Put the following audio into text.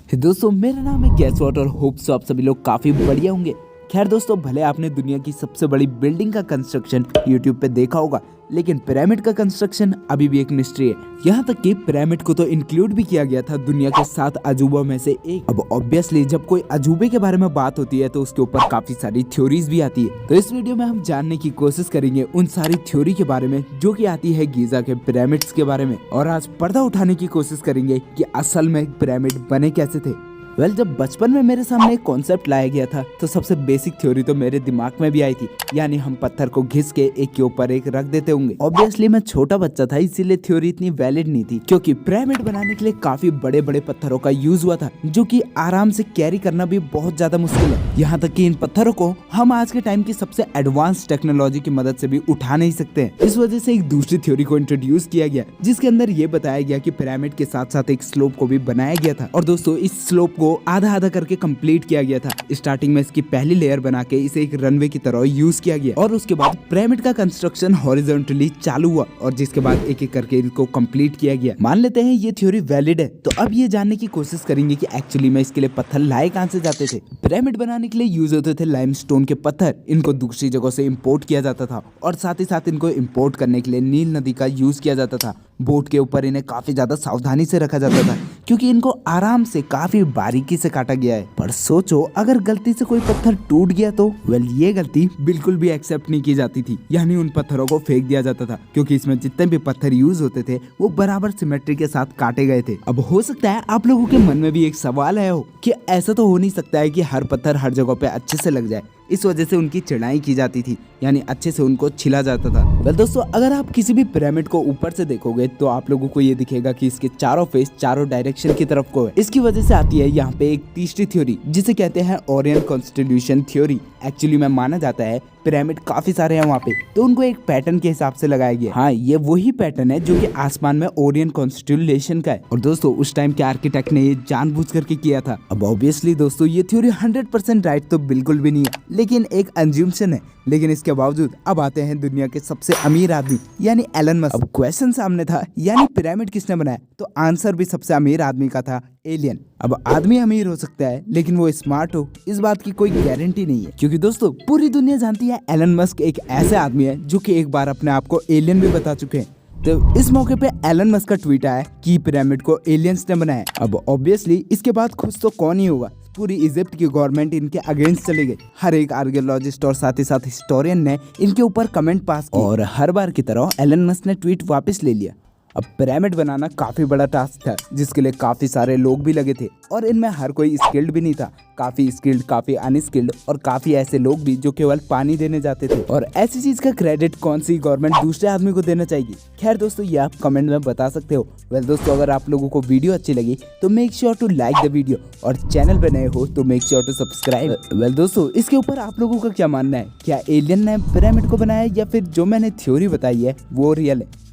दोस्तों मेरा नाम है गैसवॉट और होप सो आप सभी लोग काफी बढ़िया होंगे। खैर दोस्तों, भले आपने दुनिया की सबसे बड़ी बिल्डिंग का कंस्ट्रक्शन यूट्यूब पे देखा होगा, लेकिन पिरामिड का कंस्ट्रक्शन अभी भी एक मिस्ट्री है। यहाँ तक कि पिरामिड को तो इंक्लूड भी किया गया था दुनिया के 7 अजूबों में से एक। अब ऑब्वियसली जब कोई अजूबे के बारे में बात होती है तो उसके ऊपर काफी सारी थ्योरीज भी आती है। तो इस वीडियो में हम जानने की कोशिश करेंगे उन सारी थ्योरी के बारे में जो कि आती है गीजा के पिरामिड्स के बारे में, और आज पर्दा उठाने की कोशिश करेंगे कि असल में पिरामिड बने कैसे थे। जब बचपन में मेरे सामने एक कॉन्सेप्ट लाया गया था तो सबसे बेसिक थ्योरी तो मेरे दिमाग में भी आई थी, यानी हम पत्थर को घिस के एक के ऊपर एक रख देते होंगे। ऑब्वियसली मैं छोटा बच्चा था, इसीलिए थ्योरी इतनी वैलिड नहीं थी, क्योंकि पिरामिड बनाने के लिए काफी बड़े बड़े पत्थरों का यूज हुआ था जो कि आराम से कैरी करना भी बहुत ज्यादा मुश्किल है। यहाँ तक कि इन पत्थरों को हम आज के टाइम की सबसे एडवांस टेक्नोलॉजी की मदद से भी उठा नहीं सकते हैं। इस वजह से एक दूसरी थ्योरी को इंट्रोड्यूस किया गया जिसके अंदर ये बताया गया कि पिरामिड के साथ साथ एक स्लोप को भी बनाया गया था। और दोस्तों इस स्लोप को आधा आधा करके कंप्लीट किया गया था। स्टार्टिंग में इसकी पहली लेयर बना के इसे एक रनवे की तरह यूज किया गया, और उसके बाद पिरामिड का कंस्ट्रक्शन हॉरिजॉन्टली चालू हुआ और जिसके बाद एक एक करके इनको कंप्लीट किया गया। मान लेते हैं ये थ्योरी वैलिड है, तो अब ये जानने की कोशिश करेंगे कि एक्चुअली में इसके लिए पत्थर लाए कहां से जाते थे। पिरामिड बनाने के लिए यूज होते थे लाइमस्टोन के पत्थर। इनको दूसरी जगह से इम्पोर्ट किया जाता था और साथ ही साथ इनको इम्पोर्ट करने के लिए नील नदी का यूज किया जाता था। बोट के ऊपर इन्हें काफी ज्यादा सावधानी से रखा जाता था क्योंकि इनको आराम से काफी बारीकी से काटा गया है। पर सोचो अगर गलती से कोई पत्थर टूट गया तो ये गलती बिल्कुल भी एक्सेप्ट नहीं की जाती थी, यानी उन पत्थरों को फेंक दिया जाता था क्योंकि इसमें जितने भी पत्थर यूज होते थे वो बराबर सिमेट्री के साथ काटे गए थे। अब हो सकता है आप लोगों के मन में भी एक सवाल आया हो कि ऐसा तो हो नहीं सकता है कि हर पत्थर हर जगह पे अच्छे से लग जाए, इस वजह से उनकी चढ़ाई की जाती थी, यानी अच्छे से उनको छिला जाता था। दोस्तों अगर आप किसी भी पिरामिड को ऊपर से देखोगे तो आप लोगों को ये दिखेगा कि इसके चारों फेस चारों डायरेक्शन की तरफ को है। इसकी वजह से आती है यहाँ पे एक तीसरी थ्योरी जिसे कहते हैं ओरियन कॉन्स्टिट्यूशन थ्योरी। एक्चुअली में माना जाता है पिरामिड काफी सारे हैं वहाँ पे, तो उनको एक पैटर्न के हिसाब से लगाया गया। हाँ, ये वही पैटर्न है जो कि आसमान में ओरियन कॉन्स्टिट्यूशन का है, और दोस्तों उस टाइम के आर्किटेक्ट ने ये जानबूझ करके किया था। अब ऑब्वियसली दोस्तों ये थ्योरी 100% राइट तो बिल्कुल भी नहीं है, लेकिन एक अज्यूम्पशन है। लेकिन इसके बावजूद अब आते हैं दुनिया के सबसे अमीर आदमी यानी एलन मस्क। अब क्वेश्चन सामने था, यानी पिरामिड किसने बनाया, तो आंसर भी सबसे अमीर आदमी का था, एलियन। अब आदमी अमीर हो सकता है लेकिन वो स्मार्ट हो, इस बात की कोई गारंटी नहीं है, क्योंकि दोस्तों पूरी दुनिया जानती है एलन मस्क एक ऐसे आदमी है जो कि एक बार अपने आप को एलियन भी बता चुके हैं। तो इस मौके पे एलन मस्क का ट्वीट आया कि पिरामिड को एलियंस ने बनाया। अब ऑब्वियसली इसके बाद खुश तो कौन ही होगा, पूरी इजिप्ट की गवर्नमेंट इनके अगेंस्ट चले गए। हर एक आर्कियोलॉजिस्ट और साथ ही साथ हिस्टोरियन ने इनके ऊपर कमेंट पास किए, और हर बार की तरह एलन मस्क ने ट्वीट वापस ले लिया। अब पिरामिड बनाना काफी बड़ा टास्क था जिसके लिए काफी सारे लोग भी लगे थे, और इनमें हर कोई स्किल्ड भी नहीं था। काफी स्किल्ड, काफी अनस्किल्ड और काफी ऐसे लोग भी जो केवल पानी देने जाते थे। और ऐसी चीज का क्रेडिट कौन सी गवर्नमेंट दूसरे आदमी को देना चाहिए? खैर दोस्तों ये आप कमेंट में बता सकते हो। दोस्तों अगर आप लोगों को वीडियो अच्छी लगी तो make sure to like the video, और चैनल पे नए हो तो मेक श्योर टू सब्सक्राइब। दोस्तों इसके ऊपर आप लोगों का क्या मानना है? क्या एलियन ने पिरामिड को बनाया या फिर जो मैंने थ्योरी बताई है वो रियल है?